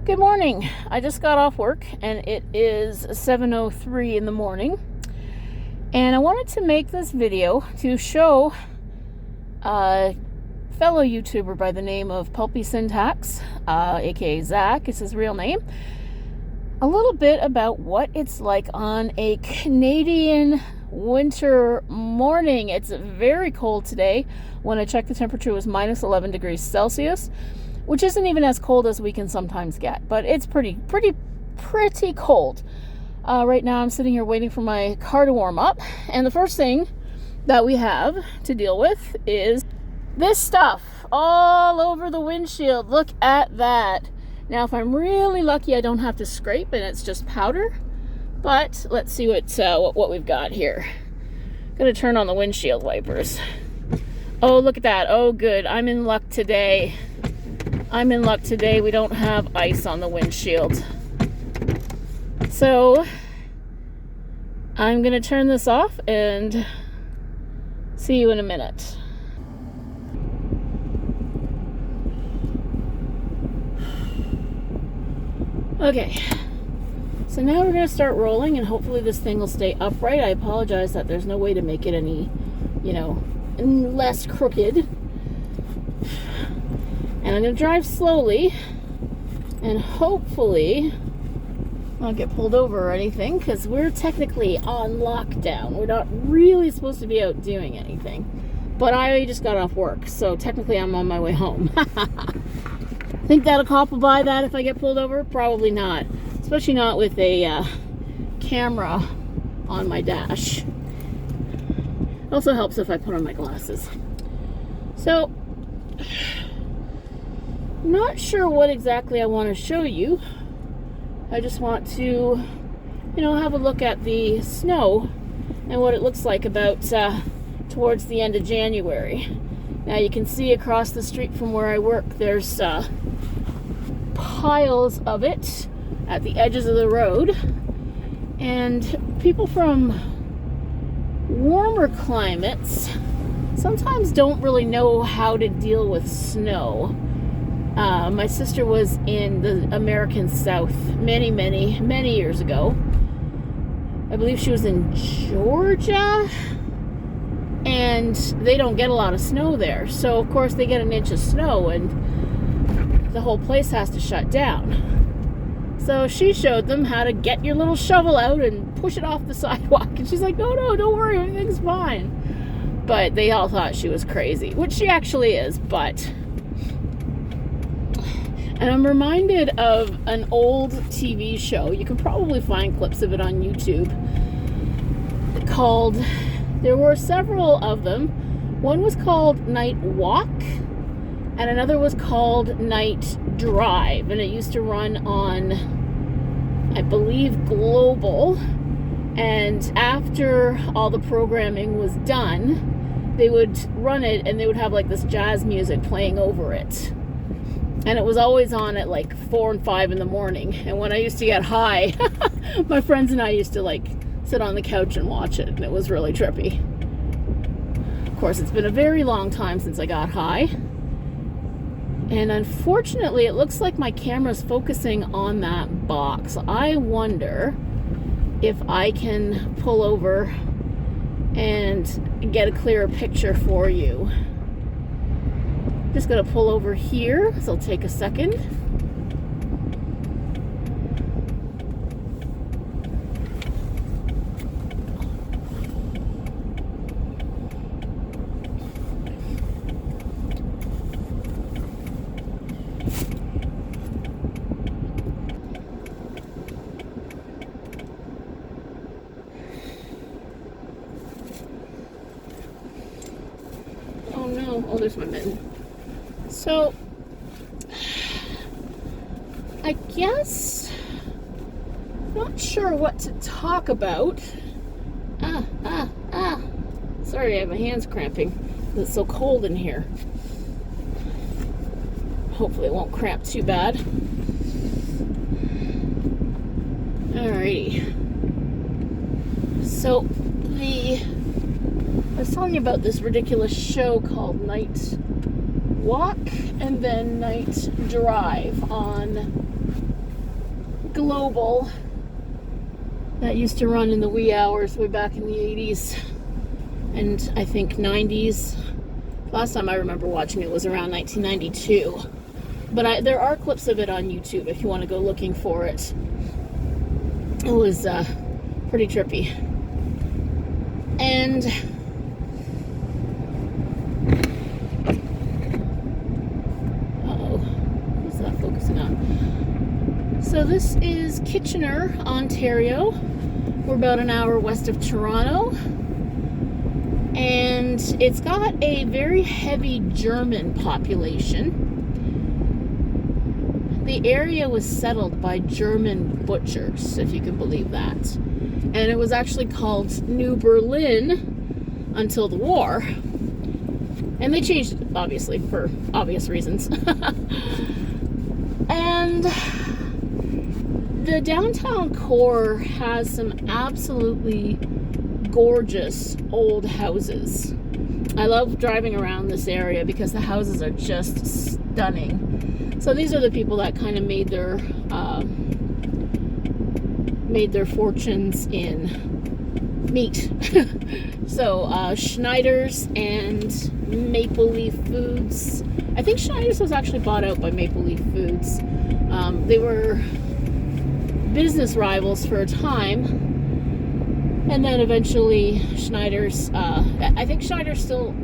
Good morning. I just got off work and it is 7:03 in the morning. And I wanted to make this video to show a fellow YouTuber by the name of Pulpy Syntax, aka Zach is his real name, a little bit about what it's like on a Canadian winter morning. It's very cold today. When I checked, the temperature was minus 11 degrees Celsius, which isn't even as cold as we can sometimes get, but it's pretty cold. Right now I'm sitting here waiting for my car to warm up, and the first thing that we have to deal with is this stuff all over the windshield. Look at that. Now, if I'm really lucky, I don't have to scrape and it's just powder, but let's see what we've got here. Gonna turn on the windshield wipers. Oh, look at that. Oh, good. I'm in luck today. We don't have ice on the windshield. So I'm gonna turn this off and see you in a minute. Okay, so now we're gonna start rolling and hopefully this thing will stay upright. I apologize that there's no way to make it any, less crooked. And I'm going to drive slowly, and hopefully I won't get pulled over or anything, because we're technically on lockdown. We're not really supposed to be out doing anything. But I just got off work, so technically I'm on my way home. Think that a cop will buy that if I get pulled over? Probably not. Especially not with a camera on my dash. It also helps if I put on my glasses. So not sure what exactly I want to show you. I just want to, have a look at the snow and what it looks like about towards the end of January. Now you can see across the street from where I work, there's piles of it at the edges of the road. And people from warmer climates sometimes don't really know how to deal with snow. My sister was in the American South many years ago. I believe she was in Georgia, and they don't get a lot of snow there. So, of course, they get an inch of snow, and the whole place has to shut down. So she showed them how to get your little shovel out and push it off the sidewalk. And she's like, no, don't worry, everything's fine. But they all thought she was crazy, which she actually is, but... And I'm reminded of an old TV show. You can probably find clips of it on YouTube. There were several of them. One was called Night Walk, and another was called Night Drive. And it used to run on, I believe, Global. And after all the programming was done, they would run it and they would have like this jazz music playing over it. And it was always on at like 4 and 5 in the morning. And when I used to get high, my friends and I used to sit on the couch and watch it. And it was really trippy. Of course, it's been a very long time since I got high. And unfortunately, it looks like my camera's focusing on that box. I wonder if I can pull over and get a clearer picture for you. Just gonna pull over here, so it'll take a second. Oh no, oh, there's my mitten. So, I guess, not sure what to talk about. Sorry, I have my hands cramping. It's so cold in here. Hopefully it won't cramp too bad. Alrighty. So, I was telling you about this ridiculous show called Night Walk and then Night Drive on Global that used to run in the wee hours way back in the 80s and I think 90s. Last time I remember watching it was around 1992. But there are clips of it on YouTube if you want to go looking for it. It was pretty trippy. And what's that focusing on? So this is Kitchener, Ontario. We're about an hour west of Toronto. And it's got a very heavy German population. The area was settled by German butchers, if you can believe that. And it was actually called New Berlin until the war. And they changed it, obviously, for obvious reasons. And the downtown core has some absolutely gorgeous old houses. I love driving around this area because the houses are just stunning. So these are the people that kind of made their fortunes in meat. So Schneider's and Maple Leaf Foods. I think Schneider's was actually bought out by Maple Leaf Foods. They were business rivals for a time, and then eventually Schneider's, I think Schneider still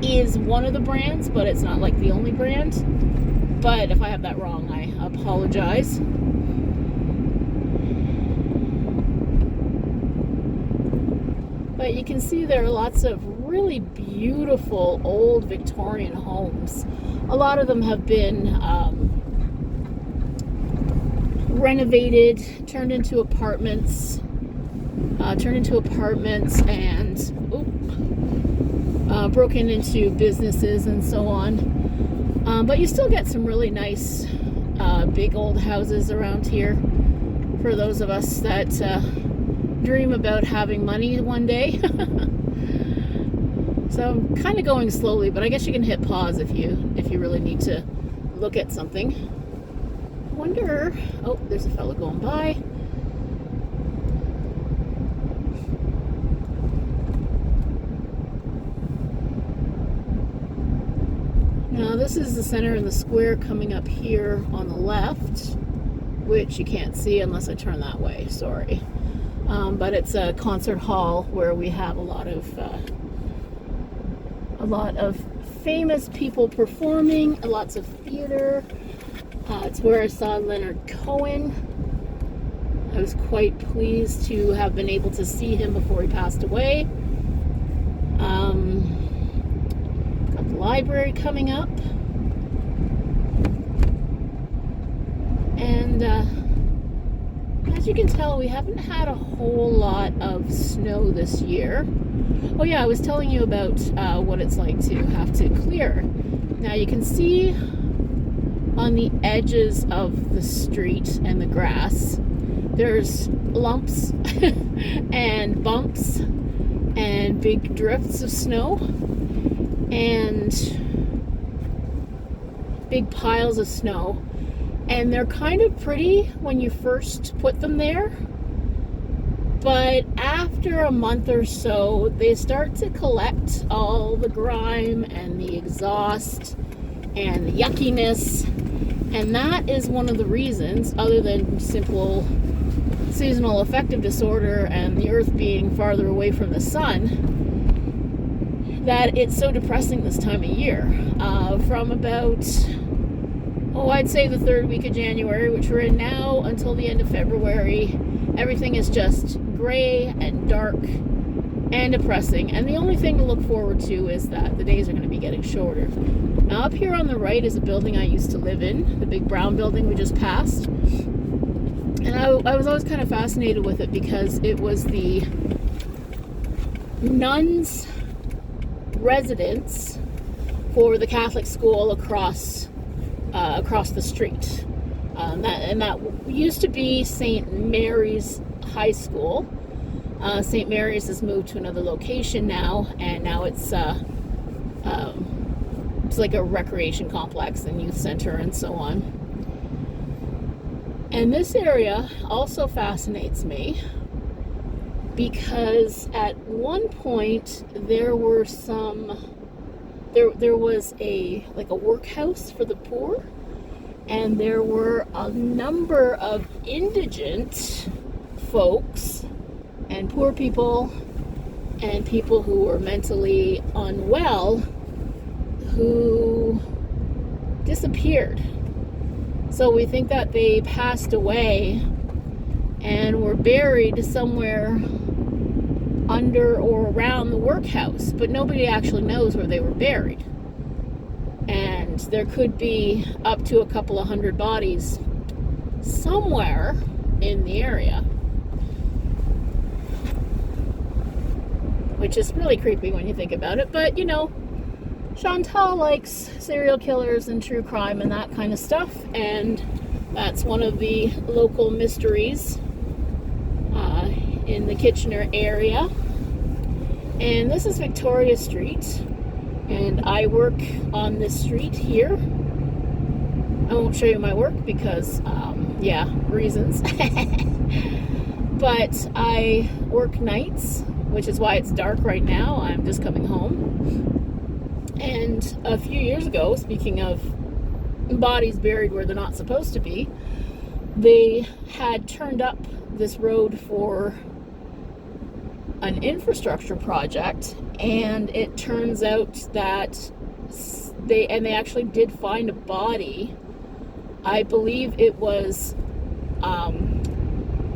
is one of the brands, but it's not like the only brand. But if I have that wrong, I apologize. But you can see there are lots of really beautiful old Victorian homes. A lot of them have been renovated, turned into apartments, and broken into businesses and so on. But you still get some really nice big old houses around here for those of us that dream about having money one day. So I'm kind of going slowly, but I guess you can hit pause if you really need to look at something. I wonder, oh, there's a fellow going by. Now this is the center and the square coming up here on the left, which you can't see unless I turn that way, sorry. But it's a concert hall where we have a lot of famous people performing, lots of theater. It's where I saw Leonard Cohen. I was quite pleased to have been able to see him before he passed away. Got the library coming up. And as you can tell, we haven't had a whole lot of snow this year. Oh yeah, I was telling you about what it's like to have to clear. Now you can see on the edges of the street and the grass, there's lumps and bumps and big drifts of snow and big piles of snow. And they're kind of pretty when you first put them there. But after a month or so, they start to collect all the grime and the exhaust and the yuckiness. And that is one of the reasons, other than simple seasonal affective disorder and the earth being farther away from the sun, that it's so depressing this time of year. From about, I'd say the third week of January, which we're in now, until the end of February, everything is just gray and dark and depressing. And the only thing to look forward to is that the days are going to be getting shorter. Now up here on the right is a building I used to live in, the big brown building we just passed. And I was always kind of fascinated with it because it was the nuns' residence for the Catholic school across the street. That used to be St. Mary's High School. St. Mary's has moved to another location now, and now it's like a recreation complex and youth center and so on. And this area also fascinates me because at one point there was a workhouse for the poor, and there were a number of indigent folks and poor people and people who were mentally unwell who disappeared. So we think that they passed away and were buried somewhere under or around the workhouse, but nobody actually knows where they were buried. And there could be up to a couple of hundred bodies somewhere in the area, which is really creepy when you think about it. But, you know, Chantal likes serial killers and true crime and that kind of stuff, and that's one of the local mysteries in the Kitchener area. And this is Victoria Street, and I work on this street here. I won't show you my work because, reasons. But I work nights, which is why it's dark right now. I'm just coming home. And a few years ago, speaking of bodies buried where they're not supposed to be, they had turned up this road for an infrastructure project, and it turns out that they actually did find a body. I believe it was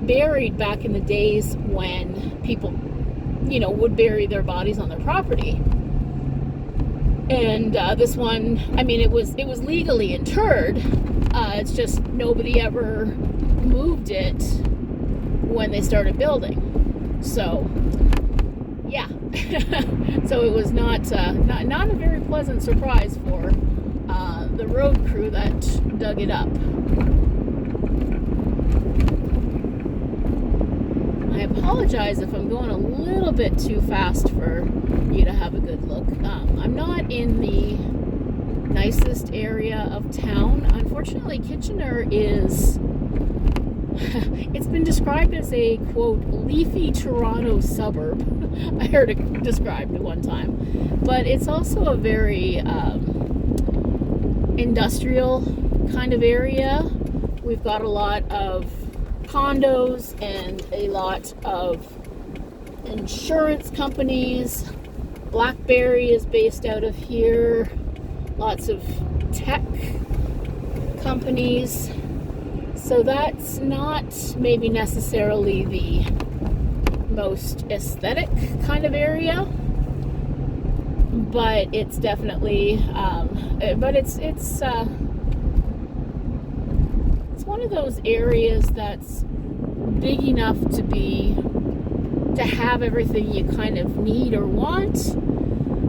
buried back in the days when people, would bury their bodies on their property. And this one, it was legally interred. It's just nobody ever moved it when they started building. So, yeah. So it was not a very pleasant surprise for the road crew that dug it up. I apologize if I'm going a little bit too fast for you to have a good look. I'm not in the nicest area of town. Unfortunately, Kitchener is... it's been described as a, quote, leafy Toronto suburb. I heard it described at one time. But it's also a very industrial kind of area. We've got a lot of condos and a lot of insurance companies. BlackBerry is based out of here. Lots of tech companies. So that's not maybe necessarily the most aesthetic kind of area, but it's definitely, it's one of those areas that's big enough to have everything you kind of need or want,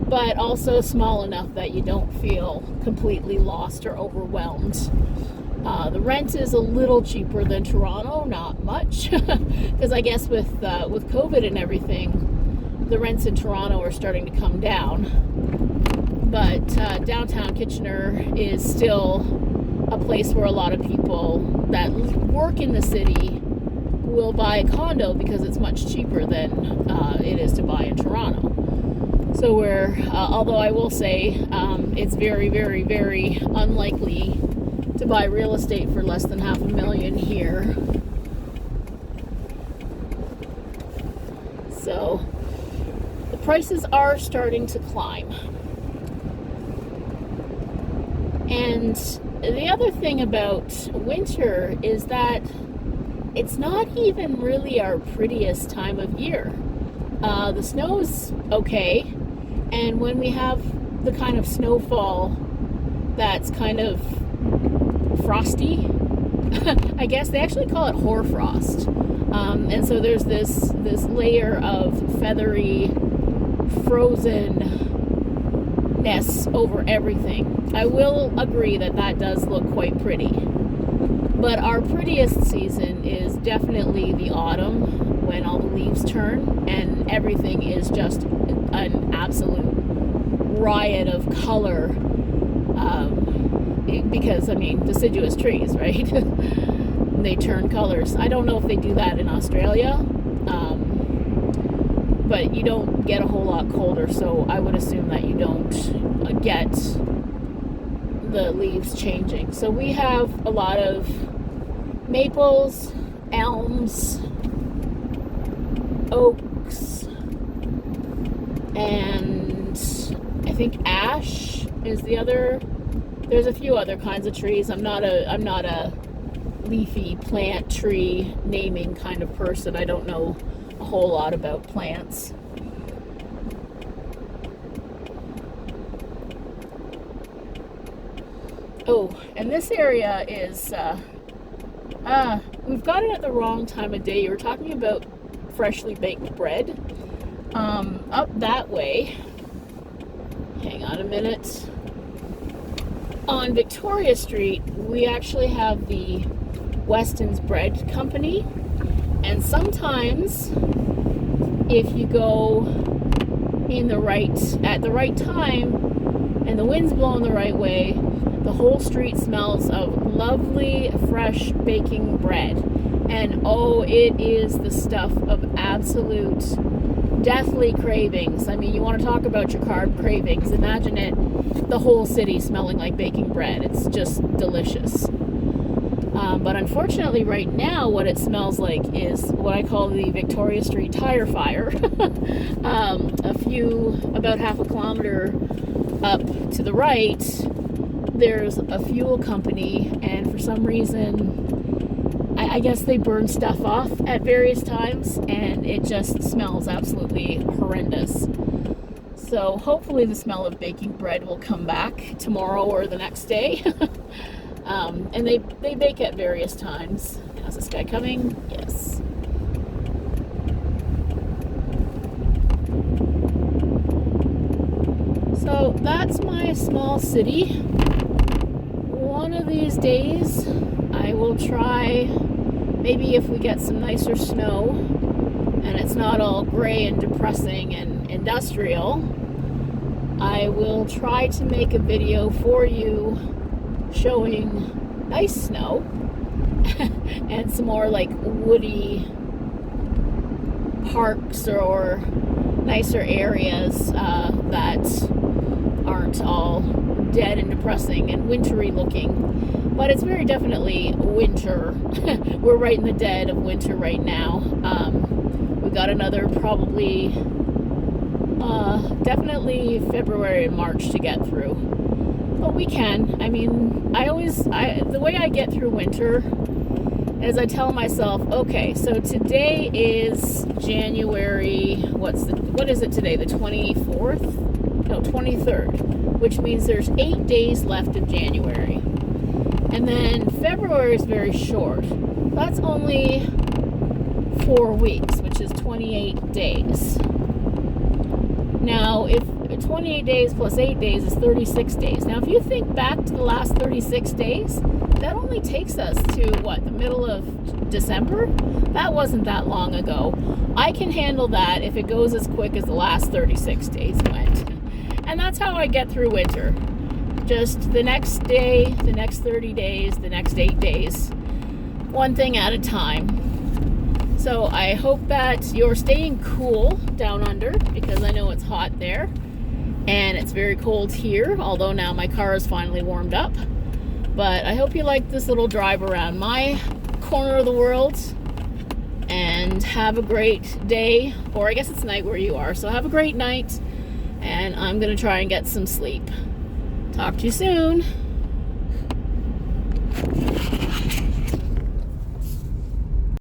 but also small enough that you don't feel completely lost or overwhelmed. The rent is a little cheaper than Toronto, not much, because I guess with COVID and everything, the rents in Toronto are starting to come down. But downtown Kitchener is still a place where a lot of people that work in the city will buy a condo because it's much cheaper than it is to buy in Toronto. So although I will say it's very, very, very unlikely to buy real estate for less than $500,000 here. So the prices are starting to climb. And the other thing about winter is that it's not even really our prettiest time of year. The snow's okay, and when we have the kind of snowfall that's kind of frosty, I guess they actually call it hoarfrost, and so there's this layer of feathery frozenness over everything. I will agree that does look quite pretty, but our prettiest season is definitely the autumn, when all the leaves turn and everything is just an absolute riot of color, because deciduous trees, right? and they turn colors. I don't know if they do that in Australia, but you don't get a whole lot colder, so I would assume that you don't get the leaves changing. So we have a lot of maples, elms, oaks, and I think ash is the other. There's a few other kinds of trees. I'm not a leafy plant tree naming kind of person. I don't know a whole lot about plants. Oh, and this area is we've got it at the wrong time of day. You were talking about freshly baked bread. Up that way, hang on a minute, on Victoria Street, we actually have the Weston's Bread Company, and sometimes if you go at the right time and the wind's blowing the right way, the whole street smells of lovely fresh baking bread. And oh, it is the stuff of absolute deathly cravings. I mean, you want to talk about your carb cravings, imagine it, the whole city smelling like baking bread. It's just delicious. But unfortunately right now what it smells like is what I call the Victoria Street tire fire. About half a kilometer up to the right, there's a fuel company, and for some reason I guess they burn stuff off at various times, and it just smells absolutely horrendous. So hopefully the smell of baking bread will come back tomorrow or the next day. And they bake at various times. Is this guy coming? Yes. So that's my small city. One of these days I will try, maybe if we get some nicer snow and it's not all gray and depressing and industrial, I will try to make a video for you showing nice snow and some more like woody parks or nicer areas that aren't all dead and depressing and wintry looking. But it's very definitely winter. We're right in the dead of winter right now. We've got another probably definitely February and March to get through. But we can. I mean, the way I get through winter is I tell myself, okay, so today is January, what is it today? The 24th? No, 23rd, which means there's 8 days left of January. And then February is very short. That's only 4 weeks, which is 28 days. Now, if 28 days plus 8 days is 36 days. Now, if you think back to the last 36 days, that only takes us to, what, the middle of December? That wasn't that long ago. I can handle that if it goes as quick as the last 36 days went. And that's how I get through winter. Just the next day, the next 30 days, the next 8 days, one thing at a time. So I hope that you're staying cool down under, because I know it's hot there and it's very cold here, although now my car is finally warmed up. But I hope you like this little drive around my corner of the world, and have a great day, or I guess it's night where you are, so have a great night, and I'm gonna try and get some sleep. Talk to you soon.